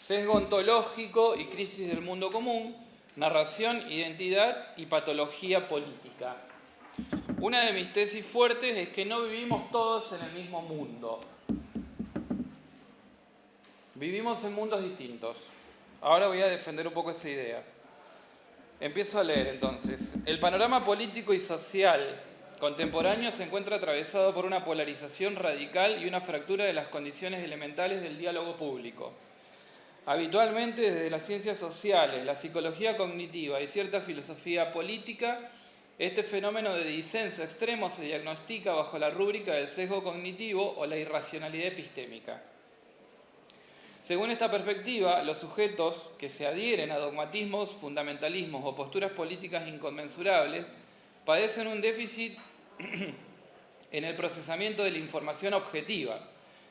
sesgo ontológico y crisis del mundo común, narración, identidad y patología política. Una de mis tesis fuertes es que no vivimos todos en el mismo mundo. Vivimos en mundos distintos. Ahora voy a defender un poco esa idea. Empiezo a leer entonces. El panorama político y social contemporáneo se encuentra atravesado por una polarización radical y una fractura de las condiciones elementales del diálogo público. Habitualmente, desde las ciencias sociales, la psicología cognitiva y cierta filosofía política, este fenómeno de disenso extremo se diagnostica bajo la rúbrica del sesgo cognitivo o la irracionalidad epistémica. Según esta perspectiva, los sujetos que se adhieren a dogmatismos, fundamentalismos o posturas políticas inconmensurables padecen un déficit en el procesamiento de la información objetiva,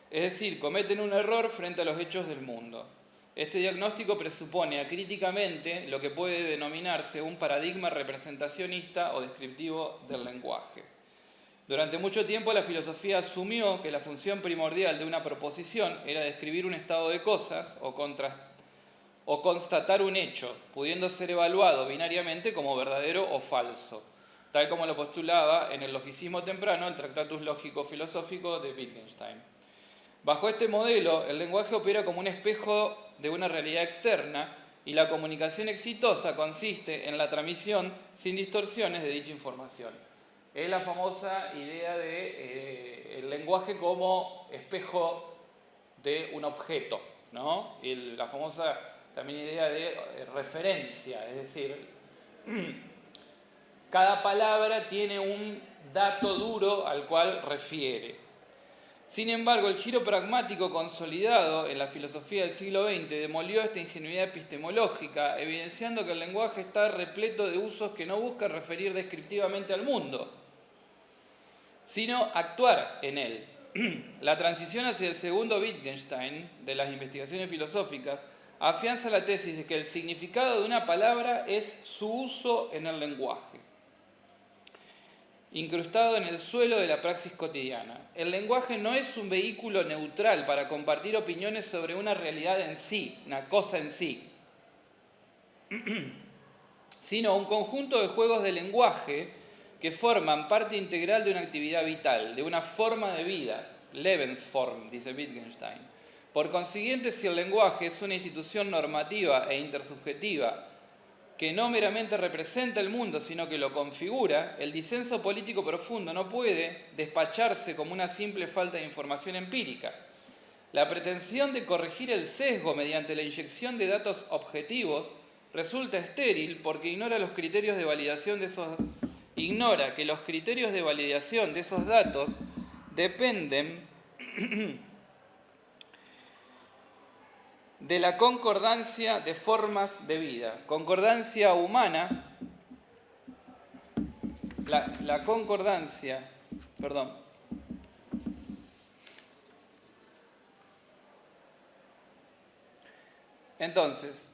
es decir, cometen un error frente a los hechos del mundo. Este diagnóstico presupone acríticamente lo que puede denominarse un paradigma representacionista o descriptivo del lenguaje. Durante mucho tiempo la filosofía asumió que la función primordial de una proposición era describir un estado de cosas o constatar un hecho, pudiendo ser evaluado binariamente como verdadero o falso, tal como lo postulaba en el logicismo temprano el Tractatus Lógico-Filosófico de Wittgenstein. Bajo este modelo, el lenguaje opera como un espejo de una realidad externa y la comunicación exitosa consiste en la transmisión sin distorsiones de dicha información. Es la famosa idea de el lenguaje como espejo de un objeto, ¿no? Y la famosa también idea de referencia, es decir, cada palabra tiene un dato duro al cual refiere. Sin embargo, el giro pragmático consolidado en la filosofía del siglo XX demolió esta ingenuidad epistemológica, evidenciando que el lenguaje está repleto de usos que no buscan referir descriptivamente al mundo, sino actuar en él. La transición hacia el segundo Wittgenstein de las investigaciones filosóficas afianza la tesis de que el significado de una palabra es su uso en el lenguaje, incrustado en el suelo de la praxis cotidiana. El lenguaje no es un vehículo neutral para compartir opiniones sobre una realidad en sí, una cosa en sí, sino un conjunto de juegos de lenguaje que forman parte integral de una actividad vital, de una forma de vida, Lebensform, dice Wittgenstein. Por consiguiente, si el lenguaje es una institución normativa e intersubjetiva que no meramente representa el mundo, sino que lo configura, el disenso político profundo no puede despacharse como una simple falta de información empírica. La pretensión de corregir el sesgo mediante la inyección de datos objetivos resulta estéril porque ignora que los criterios de validación de esos datos dependen de la concordancia de formas de vida. Concordancia humana, la concordancia, perdón. Entonces,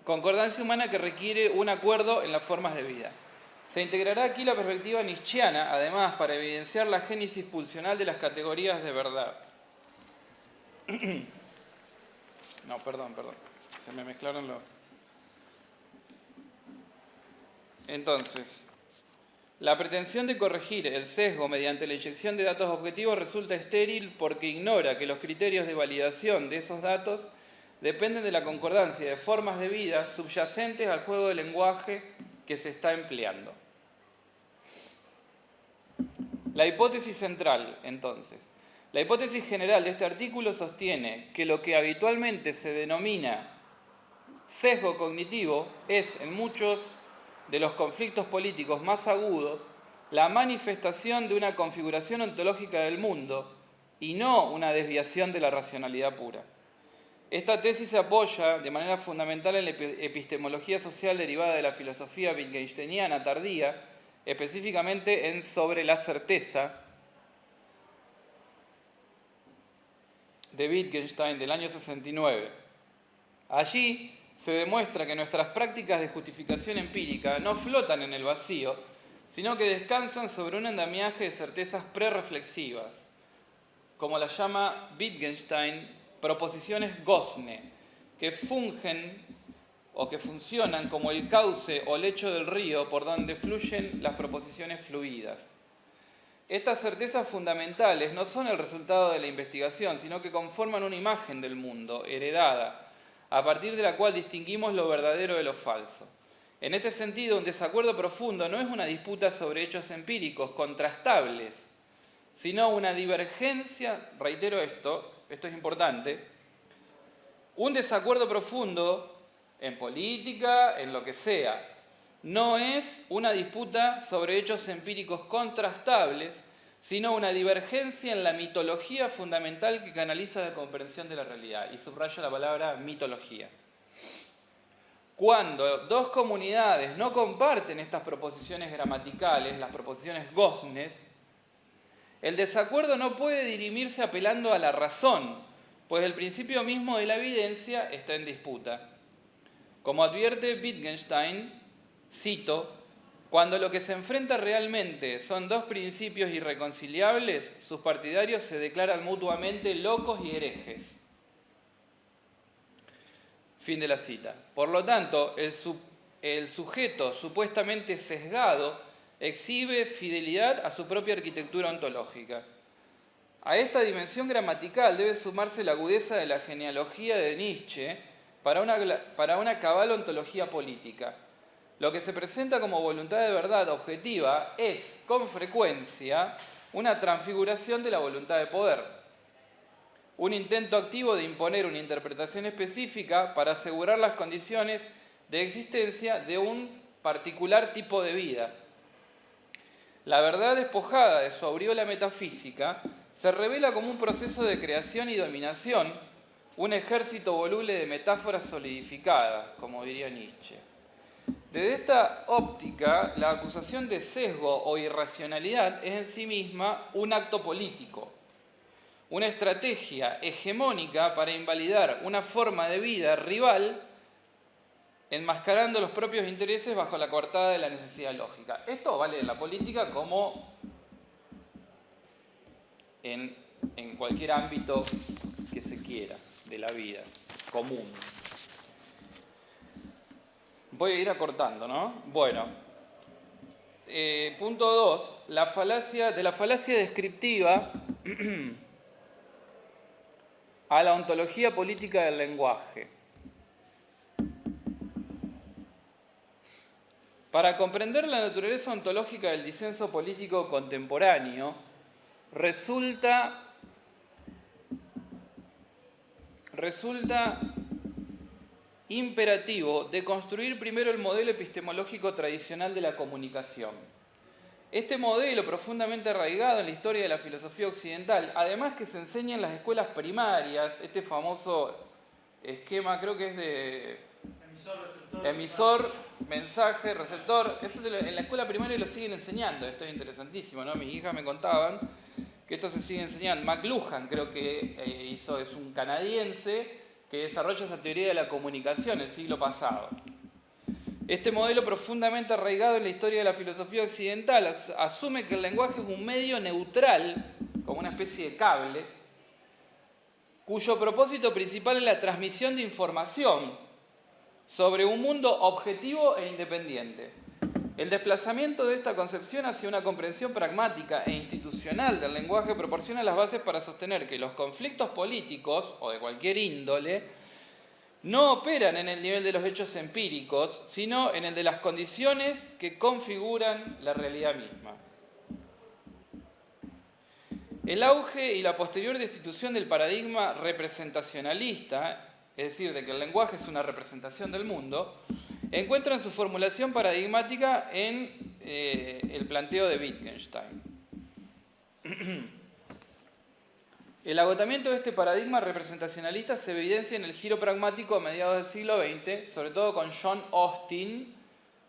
concordancia humana que requiere un acuerdo en las formas de vida. Se integrará aquí la perspectiva nietzscheana, además, para evidenciar la génesis pulsional de las categorías de verdad. No, perdón. Se me mezclaron los... Entonces, la pretensión de corregir el sesgo mediante la inyección de datos objetivos resulta estéril porque ignora que los criterios de validación de esos datos dependen de la concordancia de formas de vida subyacentes al juego de lenguaje que se está empleando. La hipótesis central, entonces. La hipótesis general de este artículo sostiene que lo que habitualmente se denomina sesgo cognitivo es, en muchos de los conflictos políticos más agudos, la manifestación de una configuración ontológica del mundo y no una desviación de la racionalidad pura. Esta tesis se apoya de manera fundamental en la epistemología social derivada de la filosofía wittgensteiniana tardía, específicamente en Sobre la certeza, de Wittgenstein del año 69. Allí se demuestra que nuestras prácticas de justificación empírica no flotan en el vacío, sino que descansan sobre un andamiaje de certezas prereflexivas. como las llama Wittgenstein, proposiciones gozne, que fungen o que funcionan como el cauce o lecho del río por donde fluyen las proposiciones fluidas. Estas certezas fundamentales no son el resultado de la investigación, sino que conforman una imagen del mundo, heredada, a partir de la cual distinguimos lo verdadero de lo falso. En este sentido, un desacuerdo profundo no es una disputa sobre hechos empíricos contrastables, sino una divergencia, reitero esto es importante, un desacuerdo profundo en política, en lo que sea, no es una disputa sobre hechos empíricos contrastables, sino una divergencia en la mitología fundamental que canaliza la comprensión de la realidad. Y subrayo la palabra mitología. Cuando dos comunidades no comparten estas proposiciones gramaticales, las proposiciones goznes, el desacuerdo no puede dirimirse apelando a la razón, pues el principio mismo de la evidencia está en disputa. Como advierte Wittgenstein, cito, cuando lo que se enfrenta realmente son dos principios irreconciliables, sus partidarios se declaran mutuamente locos y herejes. Fin de la cita. Por lo tanto, el sujeto supuestamente sesgado exhibe fidelidad a su propia arquitectura ontológica. A esta dimensión gramatical debe sumarse la agudeza de la genealogía de Nietzsche para una cabal ontología política. Lo que se presenta como voluntad de verdad objetiva es, con frecuencia, una transfiguración de la voluntad de poder. Un intento activo de imponer una interpretación específica para asegurar las condiciones de existencia de un particular tipo de vida. La verdad despojada de su aureola metafísica se revela como un proceso de creación y dominación, un ejército voluble de metáforas solidificadas, como diría Nietzsche. Desde esta óptica, la acusación de sesgo o irracionalidad es en sí misma un acto político, una estrategia hegemónica para invalidar una forma de vida rival, enmascarando los propios intereses bajo la coartada de la necesidad lógica. Esto vale en la política como en cualquier ámbito que se quiera de la vida común. Voy a ir acortando, ¿no? Bueno, punto 2, de la falacia descriptiva a la ontología política del lenguaje. Para comprender la naturaleza ontológica del disenso político contemporáneo, resulta imperativo de construir primero el modelo epistemológico tradicional de la comunicación. Este modelo, profundamente arraigado en la historia de la filosofía occidental, además que se enseña en las escuelas primarias, este famoso esquema, creo que es de emisor, mensaje, receptor, esto en la escuela primaria lo siguen enseñando, esto es interesantísimo, ¿no? Mis hijas me contaban que esto se sigue enseñando. McLuhan creo que es un canadiense que desarrolla esa teoría de la comunicación el siglo pasado. Este modelo profundamente arraigado en la historia de la filosofía occidental asume que el lenguaje es un medio neutral, como una especie de cable, cuyo propósito principal es la transmisión de información sobre un mundo objetivo e independiente. El desplazamiento de esta concepción hacia una comprensión pragmática e institucional del lenguaje proporciona las bases para sostener que los conflictos políticos, o de cualquier índole, no operan en el nivel de los hechos empíricos, sino en el de las condiciones que configuran la realidad misma. El auge y la posterior destitución del paradigma representacionalista, es decir, de que el lenguaje es una representación del mundo, encuentran su formulación paradigmática en el planteo de Wittgenstein. El agotamiento de este paradigma representacionalista se evidencia en el giro pragmático a mediados del siglo XX, sobre todo con John Austin,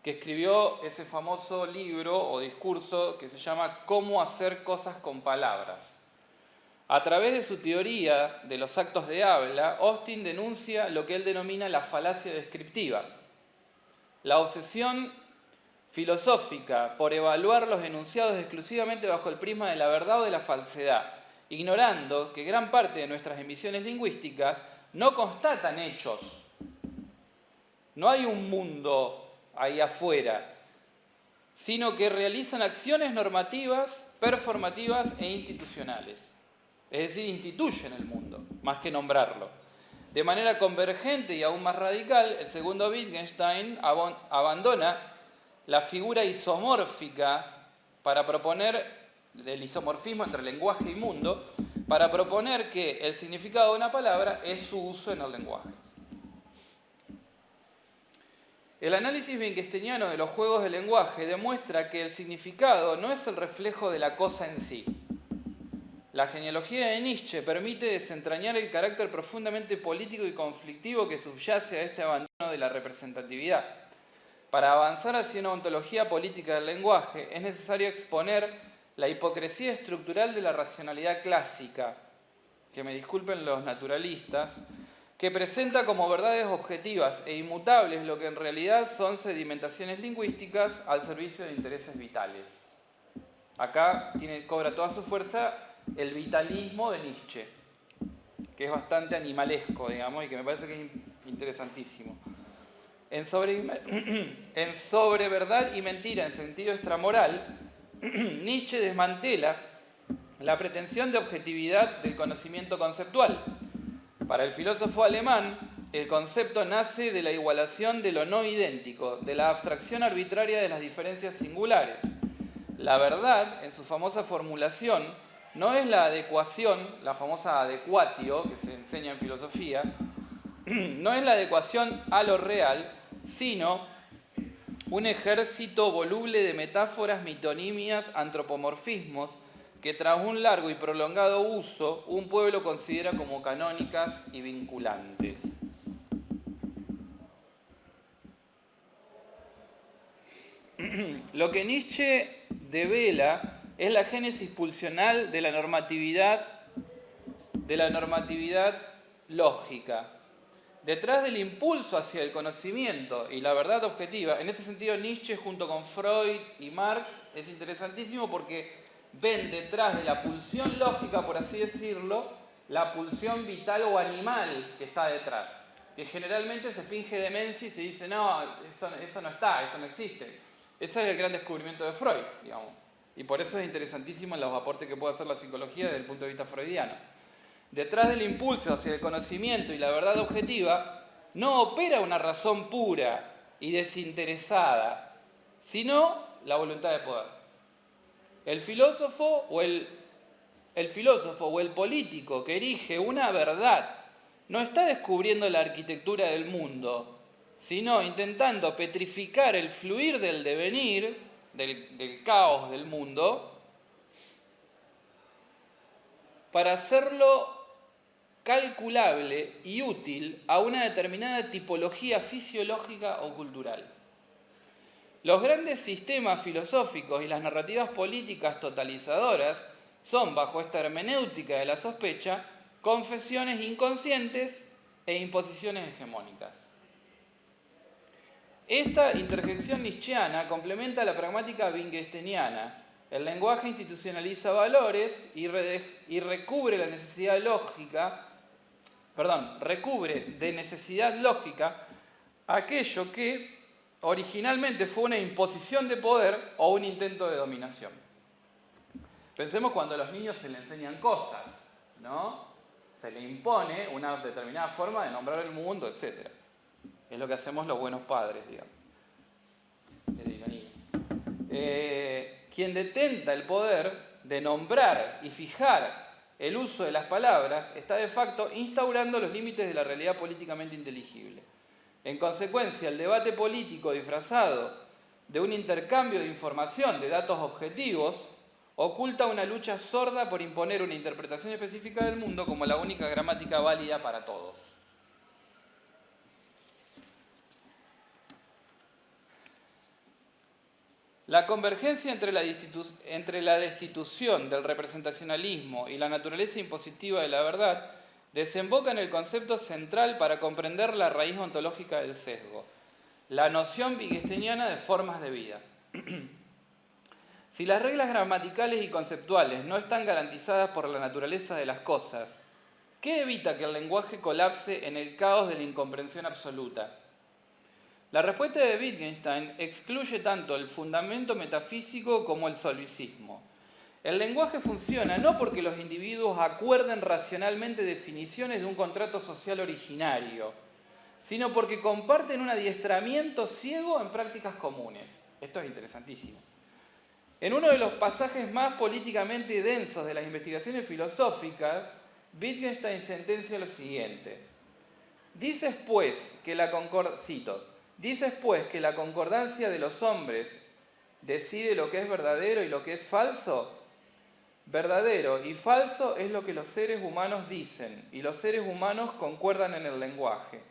que escribió ese famoso libro o discurso que se llama Cómo hacer cosas con palabras. A través de su teoría de los actos de habla, Austin denuncia lo que él denomina la falacia descriptiva, la obsesión filosófica por evaluar los enunciados exclusivamente bajo el prisma de la verdad o de la falsedad, ignorando que gran parte de nuestras emisiones lingüísticas no constatan hechos. No hay un mundo ahí afuera, sino que realizan acciones normativas, performativas e institucionales. Es decir, instituyen el mundo, más que nombrarlo. De manera convergente y aún más radical, el segundo Wittgenstein abandona la figura isomórfica para proponer el isomorfismo entre lenguaje y mundo, para proponer que el significado de una palabra es su uso en el lenguaje. El análisis wittgensteiniano de los juegos del lenguaje demuestra que el significado no es el reflejo de la cosa en sí. La genealogía de Nietzsche permite desentrañar el carácter profundamente político y conflictivo que subyace a este abandono de la representatividad. Para avanzar hacia una ontología política del lenguaje es necesario exponer la hipocresía estructural de la racionalidad clásica, que me disculpen los naturalistas, que presenta como verdades objetivas e inmutables lo que en realidad son sedimentaciones lingüísticas al servicio de intereses vitales. Acá cobra toda su fuerza el vitalismo de Nietzsche, que es bastante animalesco, digamos, y que me parece que es interesantísimo. En sobre verdad y mentira en sentido extramoral, Nietzsche desmantela la pretensión de objetividad del conocimiento conceptual. Para el filósofo alemán, el concepto nace de la igualación de lo no idéntico, de la abstracción arbitraria de las diferencias singulares. La verdad, en su famosa formulación, no es la adecuación, la famosa adequatio que se enseña en filosofía, no es la adecuación a lo real, sino un ejército voluble de metáforas, mitonimias, antropomorfismos, que tras un largo y prolongado uso, un pueblo considera como canónicas y vinculantes. Lo que Nietzsche devela es la génesis pulsional de la normatividad lógica. Detrás del impulso hacia el conocimiento y la verdad objetiva, en este sentido Nietzsche junto con Freud y Marx es interesantísimo porque ven detrás de la pulsión lógica, por así decirlo, la pulsión vital o animal que está detrás, que generalmente se finge demencia y se dice, no, eso no está, eso no existe. Ese es el gran descubrimiento de Freud, digamos. Y por eso es interesantísimo los aportes que puede hacer la psicología desde el punto de vista freudiano. Detrás del impulso hacia el conocimiento y la verdad objetiva, no opera una razón pura y desinteresada, sino la voluntad de poder. El filósofo o el político que erige una verdad no está descubriendo la arquitectura del mundo, sino intentando petrificar el fluir del devenir, del caos del mundo, para hacerlo calculable y útil a una determinada tipología fisiológica o cultural. Los grandes sistemas filosóficos y las narrativas políticas totalizadoras son, bajo esta hermenéutica de la sospecha, confesiones inconscientes e imposiciones hegemónicas. Esta interjección nietzscheana complementa la pragmática wittgensteiniana. El lenguaje institucionaliza valores y recubre de necesidad lógica aquello que originalmente fue una imposición de poder o un intento de dominación. Pensemos cuando a los niños se les enseñan cosas, ¿no? Se les impone una determinada forma de nombrar el mundo, etc. Es lo que hacemos los buenos padres, digamos. Quien detenta el poder de nombrar y fijar el uso de las palabras está de facto instaurando los límites de la realidad políticamente inteligible. En consecuencia, el debate político disfrazado de un intercambio de información, de datos objetivos, oculta una lucha sorda por imponer una interpretación específica del mundo como la única gramática válida para todos. La convergencia entre la destitución del representacionalismo y la naturaleza impositiva de la verdad desemboca en el concepto central para comprender la raíz ontológica del sesgo, la noción wittgensteiniana de formas de vida. Si las reglas gramaticales y conceptuales no están garantizadas por la naturaleza de las cosas, ¿qué evita que el lenguaje colapse en el caos de la incomprensión absoluta? La respuesta de Wittgenstein excluye tanto el fundamento metafísico como el solipsismo. El lenguaje funciona no porque los individuos acuerden racionalmente definiciones de un contrato social originario, sino porque comparten un adiestramiento ciego en prácticas comunes. Esto es interesantísimo. En uno de los pasajes más políticamente densos de las investigaciones filosóficas, Wittgenstein sentencia lo siguiente. Dices pues que la concordancia de los hombres decide lo que es verdadero y lo que es falso. Verdadero y falso es lo que los seres humanos dicen, y los seres humanos concuerdan en el lenguaje.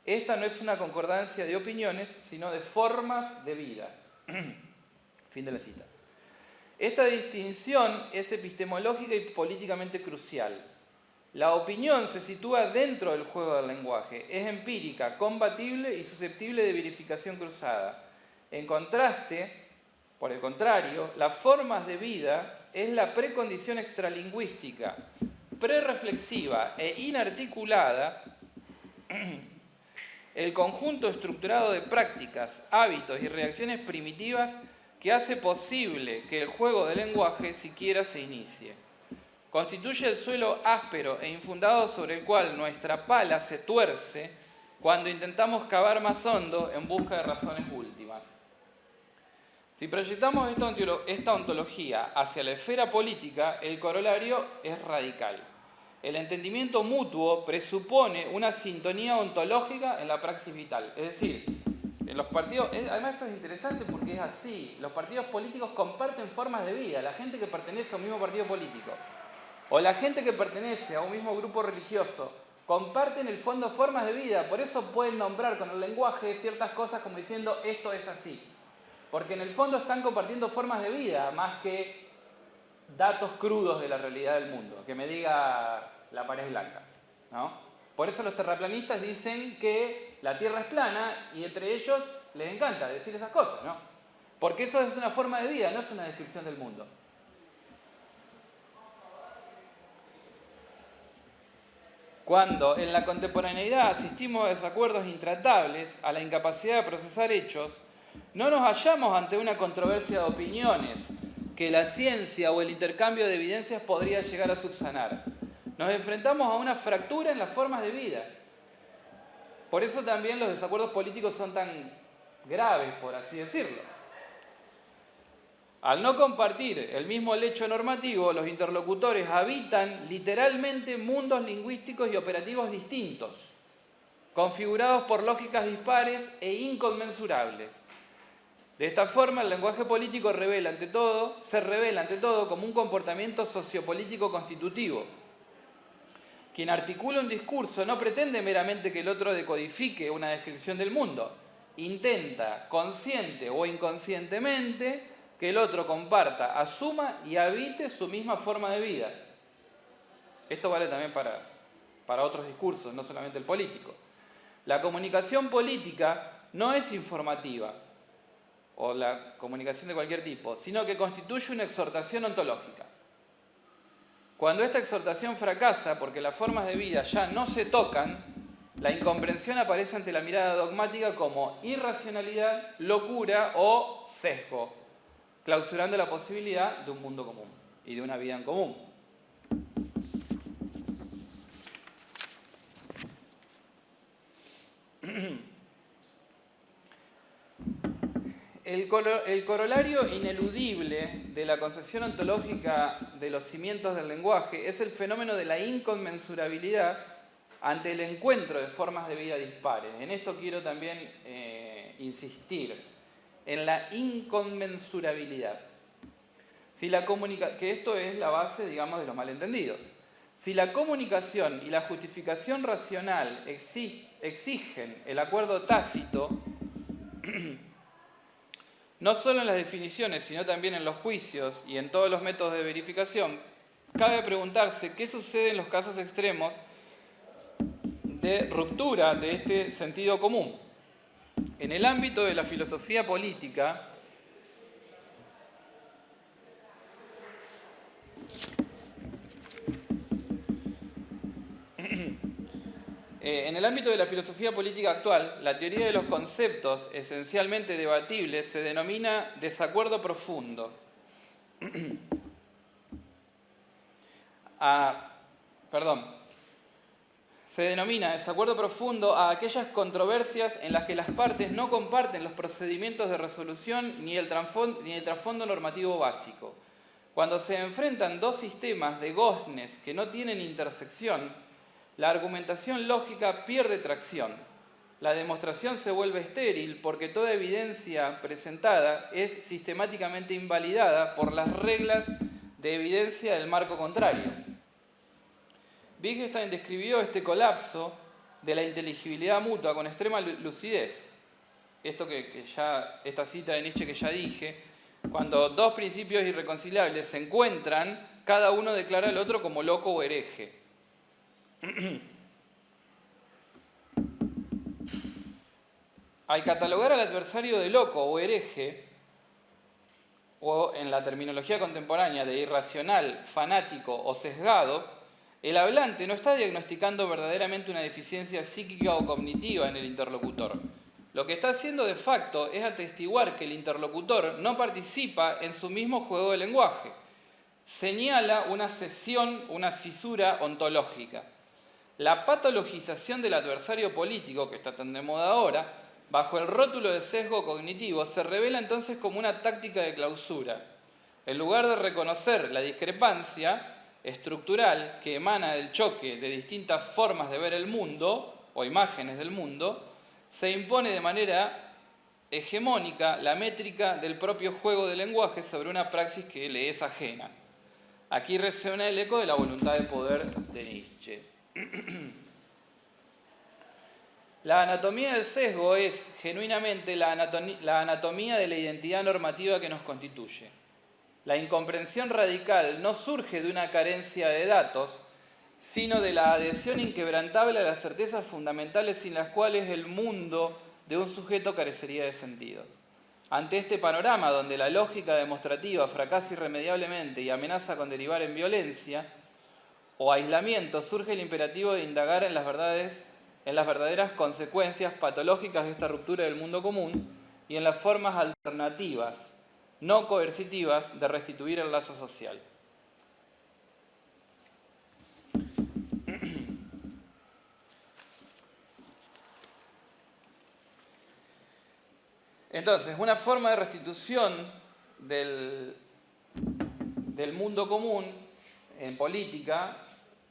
Esta no es una concordancia de opiniones, sino de formas de vida. Fin de la cita. Esta distinción es epistemológica y políticamente crucial. La opinión se sitúa dentro del juego del lenguaje, es empírica, combatible y susceptible de verificación cruzada. En contraste, por el contrario, las formas de vida es la precondición extralingüística, prereflexiva e inarticulada, el conjunto estructurado de prácticas, hábitos y reacciones primitivas que hace posible que el juego del lenguaje siquiera se inicie. Constituye el suelo áspero e infundado sobre el cual nuestra pala se tuerce cuando intentamos cavar más hondo en busca de razones últimas. Si proyectamos esta ontología hacia la esfera política, el corolario es radical. El entendimiento mutuo presupone una sintonía ontológica en la praxis vital. Es decir, en los partidos, además esto es interesante porque es así, los partidos políticos comparten formas de vida. La gente que pertenece a un mismo partido político o la gente que pertenece a un mismo grupo religioso comparten en el fondo formas de vida. Por eso pueden nombrar con el lenguaje ciertas cosas como diciendo esto es así. Porque en el fondo están compartiendo formas de vida más que datos crudos de la realidad del mundo. Que me diga la pared blanca, ¿no? Por eso los terraplanistas dicen que la Tierra es plana y entre ellos les encanta decir esas cosas, ¿no? Porque eso es una forma de vida, no es una descripción del mundo. Cuando en la contemporaneidad asistimos a desacuerdos intratables, a la incapacidad de procesar hechos, no nos hallamos ante una controversia de opiniones que la ciencia o el intercambio de evidencias podría llegar a subsanar. Nos enfrentamos a una fractura en las formas de vida. Por eso también los desacuerdos políticos son tan graves, por así decirlo. Al no compartir el mismo lecho normativo, los interlocutores habitan literalmente mundos lingüísticos y operativos distintos, configurados por lógicas dispares e inconmensurables. De esta forma, el lenguaje político se revela ante todo como un comportamiento sociopolítico constitutivo. Quien articula un discurso no pretende meramente que el otro decodifique una descripción del mundo. Intenta, consciente o inconscientemente, que el otro comparta, asuma y habite su misma forma de vida. Esto vale también para otros discursos, no solamente el político. La comunicación política no es informativa, o la comunicación de cualquier tipo, sino que constituye una exhortación ontológica. Cuando esta exhortación fracasa porque las formas de vida ya no se tocan, la incomprensión aparece ante la mirada dogmática como irracionalidad, locura o sesgo, clausurando la posibilidad de un mundo común y de una vida en común. El corolario ineludible de la concepción ontológica de los cimientos del lenguaje es el fenómeno de la inconmensurabilidad ante el encuentro de formas de vida dispares. En esto quiero también insistir, en la inconmensurabilidad. Que esto es la base, digamos, de los malentendidos. Si la comunicación y la justificación racional exigen el acuerdo tácito, no solo en las definiciones, sino también en los juicios y en todos los métodos de verificación, cabe preguntarse qué sucede en los casos extremos de ruptura de este sentido común. En el ámbito de la filosofía política, En el ámbito de la filosofía política actual, la teoría de los conceptos esencialmente debatibles se denomina desacuerdo profundo. Se denomina desacuerdo profundo a aquellas controversias en las que las partes no comparten los procedimientos de resolución ni el trasfondo normativo básico. Cuando se enfrentan dos sistemas de goznes que no tienen intersección, la argumentación lógica pierde tracción. La demostración se vuelve estéril porque toda evidencia presentada es sistemáticamente invalidada por las reglas de evidencia del marco contrario. Wittgenstein describió este colapso de la inteligibilidad mutua con extrema lucidez. Esta cita de Nietzsche que ya dije, cuando dos principios irreconciliables se encuentran, cada uno declara al otro como loco o hereje. Al catalogar al adversario de loco o hereje, o en la terminología contemporánea de irracional, fanático o sesgado, el hablante no está diagnosticando verdaderamente una deficiencia psíquica o cognitiva en el interlocutor. Lo que está haciendo de facto es atestiguar que el interlocutor no participa en su mismo juego de lenguaje. Señala una cesión, una fisura ontológica. La patologización del adversario político, que está tan de moda ahora, bajo el rótulo de sesgo cognitivo, se revela entonces como una táctica de clausura. En lugar de reconocer la discrepancia estructural que emana del choque de distintas formas de ver el mundo, o imágenes del mundo, se impone de manera hegemónica la métrica del propio juego de lenguaje sobre una praxis que le es ajena. Aquí resuena el eco de la voluntad de poder de Nietzsche. La anatomía del sesgo es genuinamente la anatomía de la identidad normativa que nos constituye. La incomprensión radical no surge de una carencia de datos, sino de la adhesión inquebrantable a las certezas fundamentales sin las cuales el mundo de un sujeto carecería de sentido. Ante este panorama donde la lógica demostrativa fracasa irremediablemente y amenaza con derivar en violencia o aislamiento, surge el imperativo de indagar en las verdaderas consecuencias patológicas de esta ruptura del mundo común y en las formas alternativas, no coercitivas, de restituir el lazo social. Entonces, una forma de restitución del mundo común en política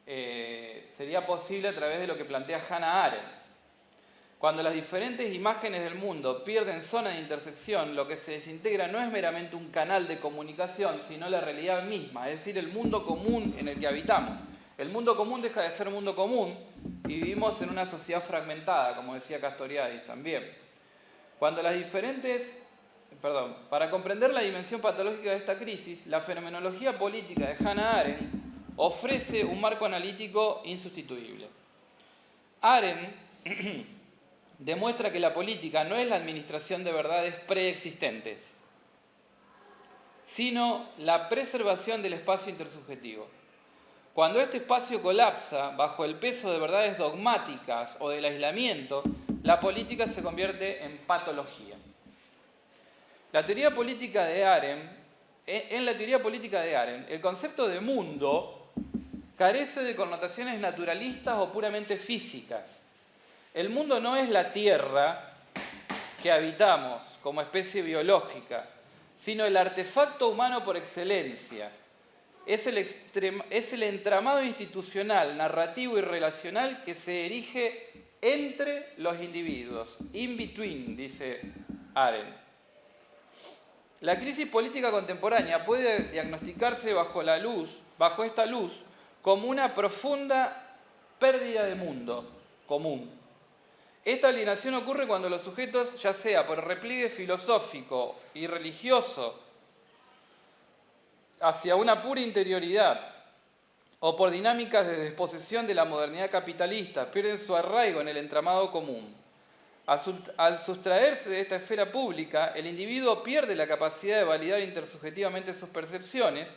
sería posible a través de lo que plantea Hannah Arendt. Cuando las diferentes imágenes del mundo pierden zona de intersección, lo que se desintegra no es meramente un canal de comunicación, sino la realidad misma, es decir, el mundo común en el que habitamos. El mundo común deja de ser mundo común y vivimos en una sociedad fragmentada, como decía Castoriadis también. Para comprender la dimensión patológica de esta crisis, la fenomenología política de Hannah Arendt ofrece un marco analítico insustituible. Arendt demuestra que la política no es la administración de verdades preexistentes, sino la preservación del espacio intersubjetivo. Cuando este espacio colapsa bajo el peso de verdades dogmáticas o del aislamiento, la política se convierte en patología. En la teoría política de Arendt, el concepto de mundo carece de connotaciones naturalistas o puramente físicas. El mundo no es la tierra que habitamos como especie biológica, sino el artefacto humano por excelencia. Es el entramado institucional, narrativo y relacional que se erige entre los individuos, in between, dice Arendt. La crisis política contemporánea puede diagnosticarse bajo esta luz, como una profunda pérdida de mundo común. Esta alienación ocurre cuando los sujetos, ya sea por repliegue filosófico y religioso hacia una pura interioridad o por dinámicas de desposesión de la modernidad capitalista, pierden su arraigo en el entramado común. Al sustraerse de esta esfera pública, el individuo pierde la capacidad de validar intersubjetivamente sus percepciones.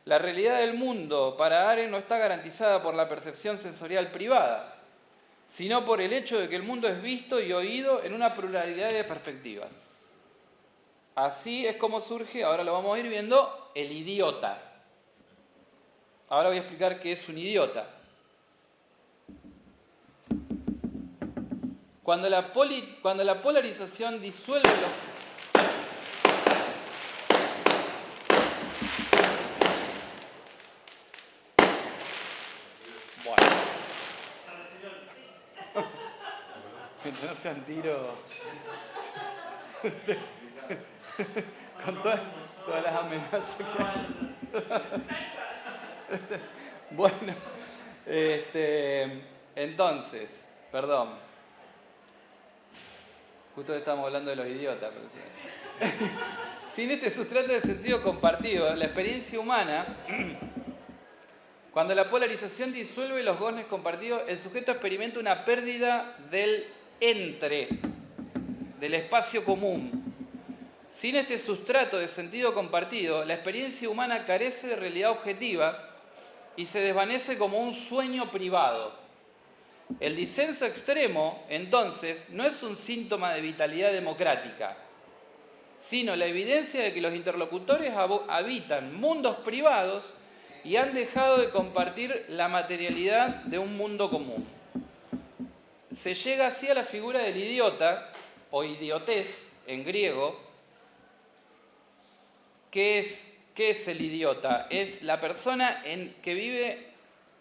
La realidad del mundo para Arendt no está garantizada por la percepción sensorial privada. sino por el hecho de que el mundo es visto y oído en una pluralidad de perspectivas. Así es como surge, ahora lo vamos a ir viendo, el idiota. Ahora voy a explicar qué es un idiota. Cuando la polarización disuelve los... Bueno. Mientras no sean tiros... Con todas las amenazas que hay. Bueno, entonces, perdón. Justo estamos hablando de los idiotas. Pero sí. Sin este sustrato de sentido compartido, la experiencia humana, cuando la polarización disuelve los goznes compartidos, el sujeto experimenta una pérdida del entre, del espacio común. Sin este sustrato de sentido compartido, la experiencia humana carece de realidad objetiva y se desvanece como un sueño privado. El disenso extremo, entonces, no es un síntoma de vitalidad democrática, sino la evidencia de que los interlocutores habitan mundos privados y han dejado de compartir la materialidad de un mundo común. Se llega así a la figura del idiota, o idiotés en griego. ¿Qué es el idiota? Es la persona que vive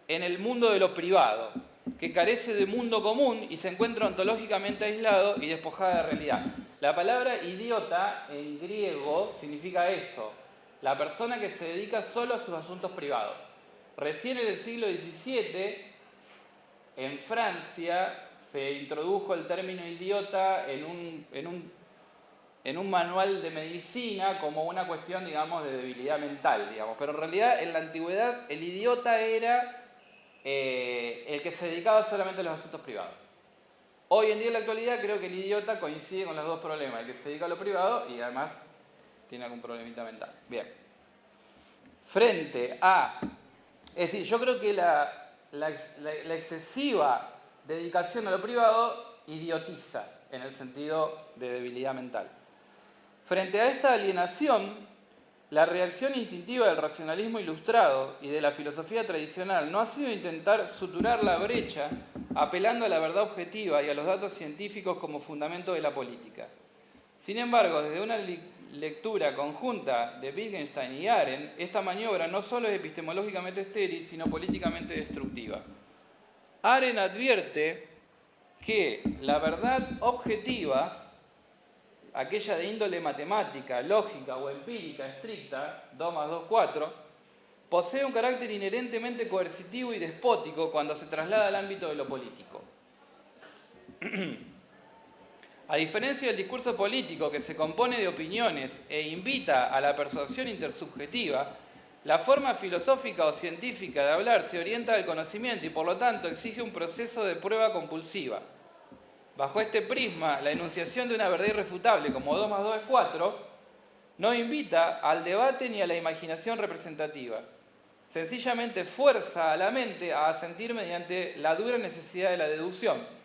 en el mundo de lo privado, que carece de mundo común y se encuentra ontológicamente aislado y despojado de realidad. La palabra idiota en griego significa eso, la persona que se dedica solo a sus asuntos privados. Recién en el siglo XVII, en Francia, se introdujo el término idiota en un manual de medicina como una cuestión, digamos, de debilidad mental, digamos. Pero en realidad, en la antigüedad, el idiota era el que se dedicaba solamente a los asuntos privados. Hoy en día, en la actualidad, creo que el idiota coincide con los dos problemas, el que se dedica a lo privado y además tiene algún problemita mental. Bien. Frente a... Es decir, yo creo que la excesiva dedicación a lo privado idiotiza, en el sentido de debilidad mental. Frente a esta alienación, la reacción instintiva del racionalismo ilustrado y de la filosofía tradicional no ha sido intentar suturar la brecha apelando a la verdad objetiva y a los datos científicos como fundamento de la política. Sin embargo, desde una lectura conjunta de Wittgenstein y Arendt, esta maniobra no solo es epistemológicamente estéril, sino políticamente destructiva. Arendt advierte que la verdad objetiva, aquella de índole matemática, lógica o empírica estricta, 2 más 2, 4, posee un carácter inherentemente coercitivo y despótico cuando se traslada al ámbito de lo político. A diferencia del discurso político que se compone de opiniones e invita a la persuasión intersubjetiva, la forma filosófica o científica de hablar se orienta al conocimiento y por lo tanto exige un proceso de prueba compulsiva. Bajo este prisma, la enunciación de una verdad irrefutable como 2 más 2 es 4 no invita al debate ni a la imaginación representativa. Sencillamente fuerza a la mente a asentir mediante la dura necesidad de la deducción.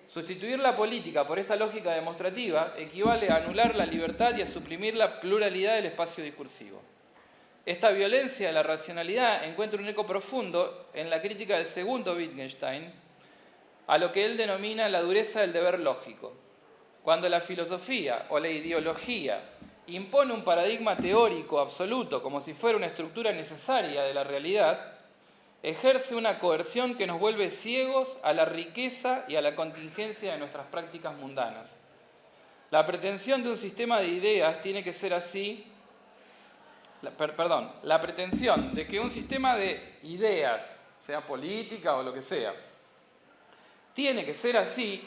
Sustituir la política por esta lógica demostrativa equivale a anular la libertad y a suprimir la pluralidad del espacio discursivo. Esta violencia de la racionalidad encuentra un eco profundo en la crítica del segundo Wittgenstein a lo que él denomina la dureza del deber lógico. Cuando la filosofía o la ideología impone un paradigma teórico absoluto como si fuera una estructura necesaria de la realidad, ejerce una coerción que nos vuelve ciegos a la riqueza y a la contingencia de nuestras prácticas mundanas. La pretensión de un sistema de ideas tiene que ser así, la pretensión de que un sistema de ideas, sea política o lo que sea, tiene que ser así,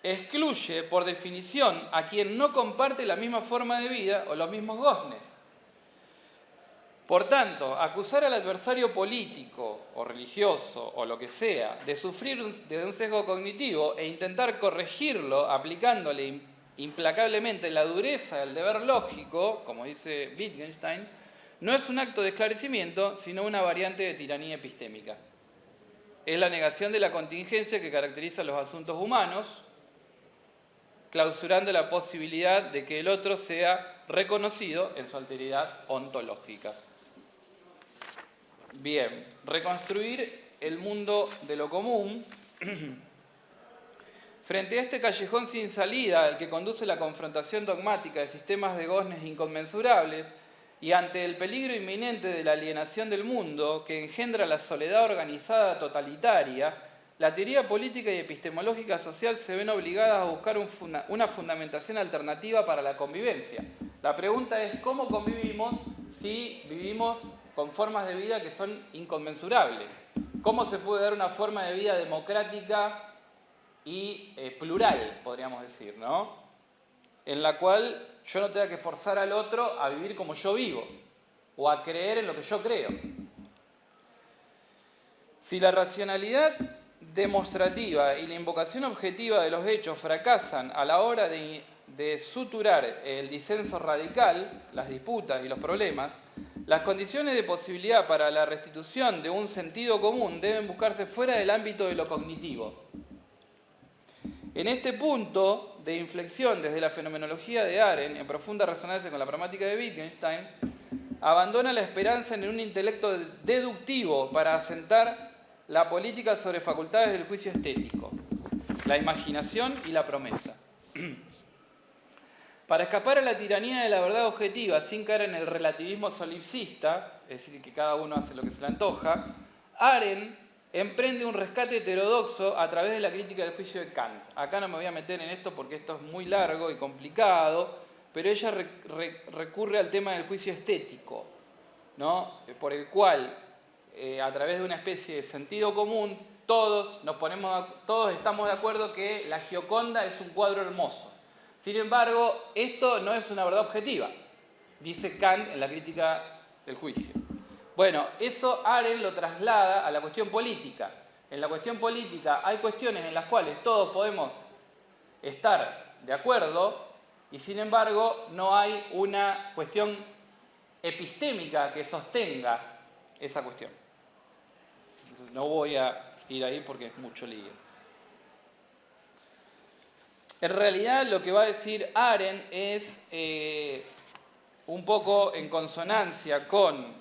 excluye por definición a quien no comparte la misma forma de vida o los mismos goznes. Por tanto, acusar al adversario político o religioso o lo que sea de sufrir de un sesgo cognitivo e intentar corregirlo aplicándole implacablemente la dureza del deber lógico, como dice Wittgenstein, no es un acto de esclarecimiento, sino una variante de tiranía epistémica. es la negación de la contingencia que caracteriza los asuntos humanos, clausurando la posibilidad de que el otro sea reconocido en su alteridad ontológica. Bien, reconstruir el mundo de lo común. Frente a este callejón sin salida, al que conduce la confrontación dogmática de sistemas de goznes inconmensurables, y ante el peligro inminente de la alienación del mundo que engendra la soledad organizada totalitaria, la teoría política y epistemológica social se ven obligadas a buscar una fundamentación alternativa para la convivencia. La pregunta es, ¿cómo convivimos si vivimos con formas de vida que son inconmensurables? ¿Cómo se puede dar una forma de vida democrática y plural, podríamos decir, ¿no? En la cual yo no tenga que forzar al otro a vivir como yo vivo o a creer en lo que yo creo. Si la racionalidad demostrativa y la invocación objetiva de los hechos fracasan a la hora de suturar el disenso radical, las disputas y los problemas, las condiciones de posibilidad para la restitución de un sentido común deben buscarse fuera del ámbito de lo cognitivo. En este punto de inflexión desde la fenomenología de Arendt, en profunda resonancia con la pragmática de Wittgenstein, abandona la esperanza en un intelecto deductivo para asentar la política sobre facultades del juicio estético, la imaginación y la promesa. Para escapar a la tiranía de la verdad objetiva sin caer en el relativismo solipsista, es decir, que cada uno hace lo que se le antoja, Arendt emprende un rescate heterodoxo a través de la crítica del juicio de Kant. Acá no me voy a meter en esto porque esto es muy largo y complicado, pero ella recurre al tema del juicio estético, ¿no? Por el cual, a través de una especie de sentido común, todos estamos de acuerdo que la Gioconda es un cuadro hermoso. Sin embargo, esto no es una verdad objetiva, dice Kant en la crítica del juicio. Bueno, eso Arendt lo traslada a la cuestión política. En la cuestión política hay cuestiones en las cuales todos podemos estar de acuerdo y sin embargo no hay una cuestión epistémica que sostenga esa cuestión. Entonces, no voy a ir ahí porque es mucho lío. En realidad lo que va a decir Arendt es un poco en consonancia con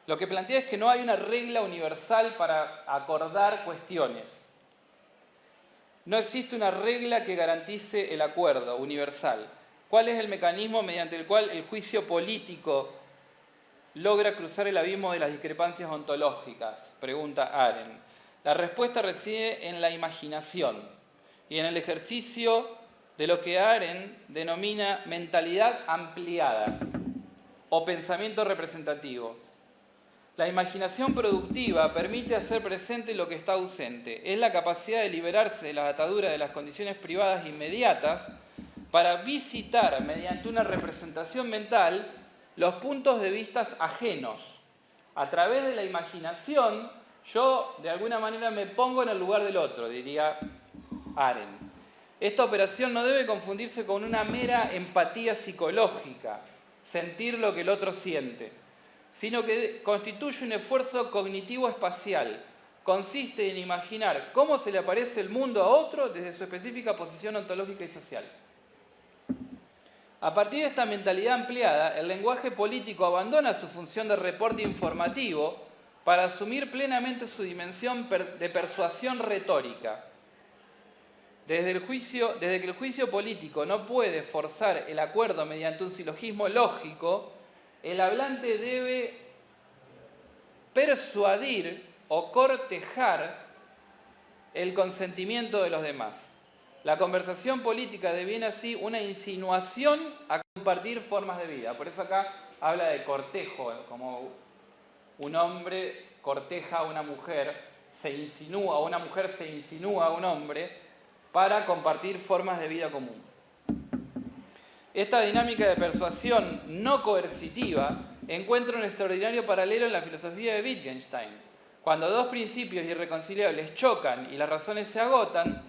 lo que plantea es que no hay una regla universal para acordar cuestiones. No existe una regla que garantice el acuerdo universal. ¿Cuál es el mecanismo mediante el cual el juicio político logra cruzar el abismo de las discrepancias ontológicas? Pregunta Arendt. La respuesta reside en la imaginación y en el ejercicio de lo que Arendt denomina mentalidad ampliada o pensamiento representativo. La imaginación productiva permite hacer presente lo que está ausente. Es la capacidad de liberarse de las ataduras de las condiciones privadas inmediatas para visitar, mediante una representación mental, los puntos de vista ajenos. A través de la imaginación, yo de alguna manera me pongo en el lugar del otro, diría Arendt. Esta operación no debe confundirse con una mera empatía psicológica, sentir lo que el otro siente, sino que constituye un esfuerzo cognitivo espacial. Consiste en imaginar cómo se le aparece el mundo a otro desde su específica posición ontológica y social. A partir de esta mentalidad ampliada, el lenguaje político abandona su función de reporte informativo para asumir plenamente su dimensión de persuasión retórica. Desde que el juicio político no puede forzar el acuerdo mediante un silogismo lógico, el hablante debe persuadir o cortejar el consentimiento de los demás. La conversación política deviene así una insinuación a compartir formas de vida. Por eso acá habla de cortejo, como un hombre corteja a una mujer, o una mujer se insinúa a un hombre para compartir formas de vida común. Esta dinámica de persuasión no coercitiva encuentra un extraordinario paralelo en la filosofía de Wittgenstein. Cuando dos principios irreconciliables chocan y las razones se agotan,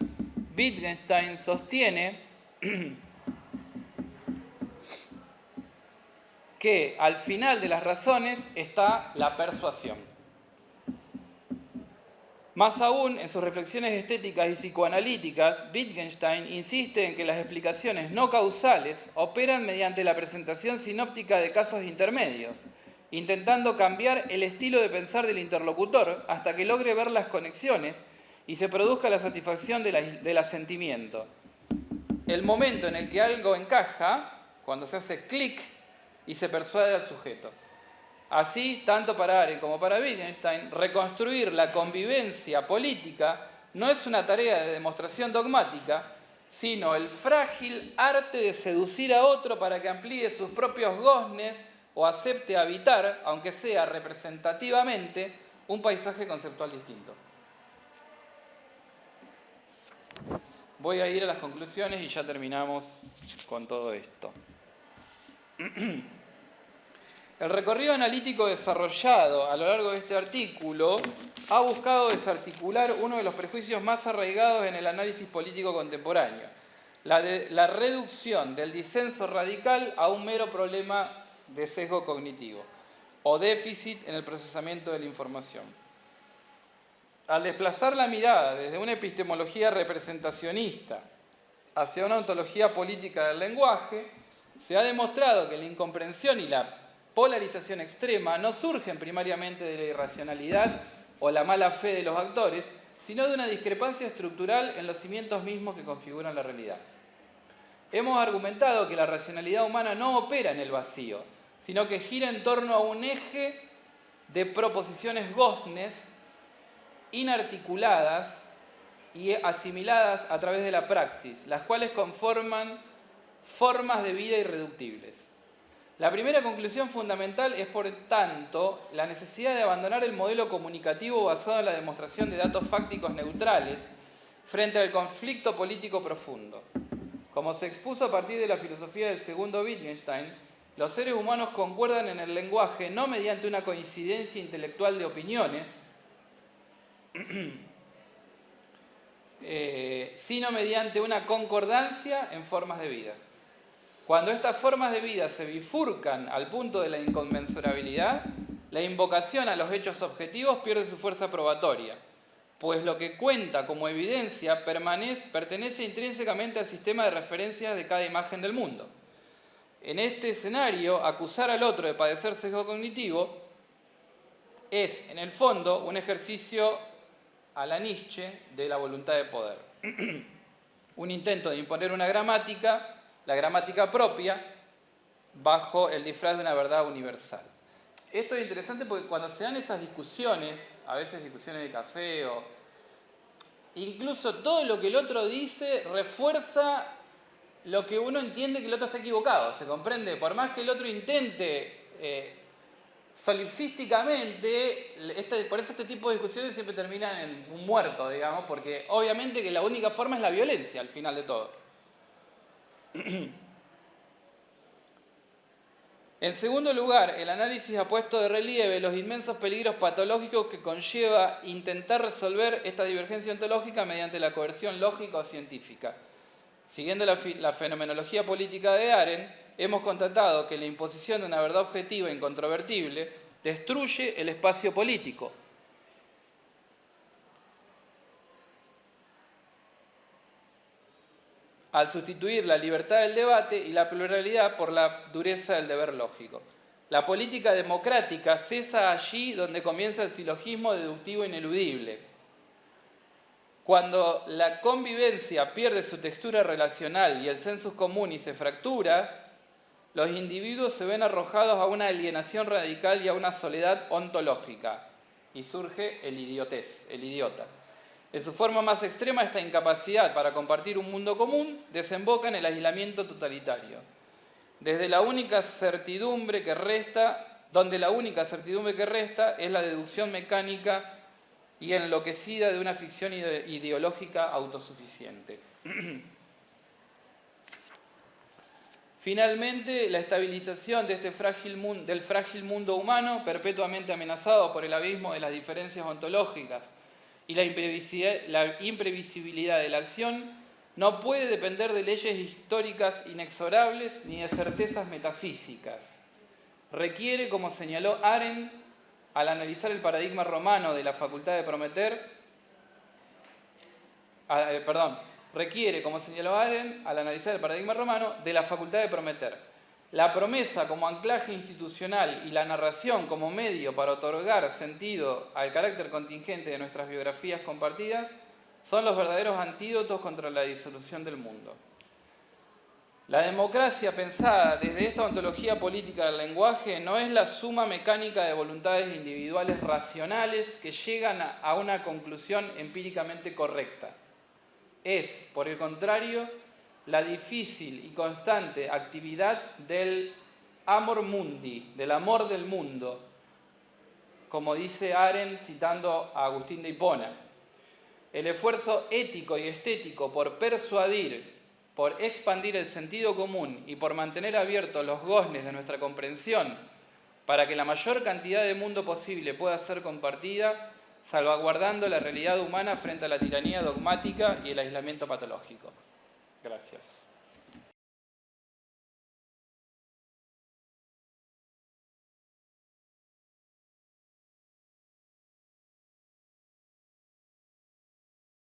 Wittgenstein sostiene que al final de las razones está la persuasión. Más aún, en sus reflexiones estéticas y psicoanalíticas, Wittgenstein insiste en que las explicaciones no causales operan mediante la presentación sinóptica de casos intermedios, intentando cambiar el estilo de pensar del interlocutor hasta que logre ver las conexiones y se produzca la satisfacción del asentimiento. El momento en el que algo encaja, cuando se hace clic y se persuade al sujeto. Así, tanto para Arendt como para Wittgenstein, reconstruir la convivencia política no es una tarea de demostración dogmática, sino el frágil arte de seducir a otro para que amplíe sus propios goznes o acepte habitar, aunque sea representativamente, un paisaje conceptual distinto. Voy a ir a las conclusiones y ya terminamos con todo esto. El recorrido analítico desarrollado a lo largo de este artículo ha buscado desarticular uno de los prejuicios más arraigados en el análisis político contemporáneo, la reducción del disenso radical a un mero problema de sesgo cognitivo o déficit en el procesamiento de la información. Al desplazar la mirada desde una epistemología representacionista hacia una ontología política del lenguaje, se ha demostrado que la incomprensión y la polarización extrema no surgen primariamente de la irracionalidad o la mala fe de los actores, sino de una discrepancia estructural en los cimientos mismos que configuran la realidad. Hemos argumentado que la racionalidad humana no opera en el vacío, sino que gira en torno a un eje de proposiciones goznes inarticuladas y asimiladas a través de la praxis, las cuales conforman formas de vida irreductibles. La primera conclusión fundamental es, por tanto, la necesidad de abandonar el modelo comunicativo basado en la demostración de datos fácticos neutrales frente al conflicto político profundo. Como se expuso a partir de la filosofía del segundo Wittgenstein, los seres humanos concuerdan en el lenguaje no mediante una coincidencia intelectual de opiniones, sino mediante una concordancia en formas de vida. Cuando estas formas de vida se bifurcan al punto de la inconmensurabilidad, la invocación a los hechos objetivos pierde su fuerza probatoria, pues lo que cuenta como evidencia pertenece intrínsecamente al sistema de referencias de cada imagen del mundo. En este escenario, acusar al otro de padecer sesgo cognitivo es, en el fondo, un ejercicio a la Nietzsche de la voluntad de poder. Un intento de imponer una gramática, la gramática propia, bajo el disfraz de una verdad universal. Esto es interesante porque cuando se dan esas discusiones, a veces discusiones de café o incluso todo lo que el otro dice refuerza lo que uno entiende que el otro está equivocado, ¿se comprende? Por más que el otro intente solipsísticamente, por eso este tipo de discusiones siempre terminan en un muerto, digamos, porque obviamente que la única forma es la violencia al final de todo. En segundo lugar, el análisis ha puesto de relieve los inmensos peligros patológicos que conlleva intentar resolver esta divergencia ontológica mediante la coerción lógica o científica. Siguiendo la fenomenología política de Arendt, hemos constatado que la imposición de una verdad objetiva e incontrovertible destruye el espacio político. Al sustituir la libertad del debate y la pluralidad por la dureza del deber lógico. La política democrática cesa allí donde comienza el silogismo deductivo ineludible. Cuando la convivencia pierde su textura relacional y el sensus communis se fractura, los individuos se ven arrojados a una alienación radical y a una soledad ontológica, y surge el idiota. En su forma más extrema, esta incapacidad para compartir un mundo común desemboca en el aislamiento totalitario. Donde la única certidumbre que resta es la deducción mecánica y enloquecida de una ficción ideológica autosuficiente. Finalmente, la estabilización de del frágil mundo humano, perpetuamente amenazado por el abismo de las diferencias ontológicas y la imprevisibilidad de la acción, no puede depender de leyes históricas inexorables ni de certezas metafísicas. Requiere, como señaló Arendt, al analizar el paradigma romano de la facultad de prometer, requiere, como señaló Arendt, al analizar el paradigma romano, de la facultad de prometer. La promesa como anclaje institucional y la narración como medio para otorgar sentido al carácter contingente de nuestras biografías compartidas son los verdaderos antídotos contra la disolución del mundo. La democracia pensada desde esta ontología política del lenguaje no es la suma mecánica de voluntades individuales racionales que llegan a una conclusión empíricamente correcta. Es, por el contrario, la difícil y constante actividad del amor mundi, del amor del mundo, como dice Arendt citando a Agustín de Hipona. El esfuerzo ético y estético por persuadir, por expandir el sentido común y por mantener abiertos los goznes de nuestra comprensión para que la mayor cantidad de mundo posible pueda ser compartida, salvaguardando la realidad humana frente a la tiranía dogmática y el aislamiento patológico. Gracias.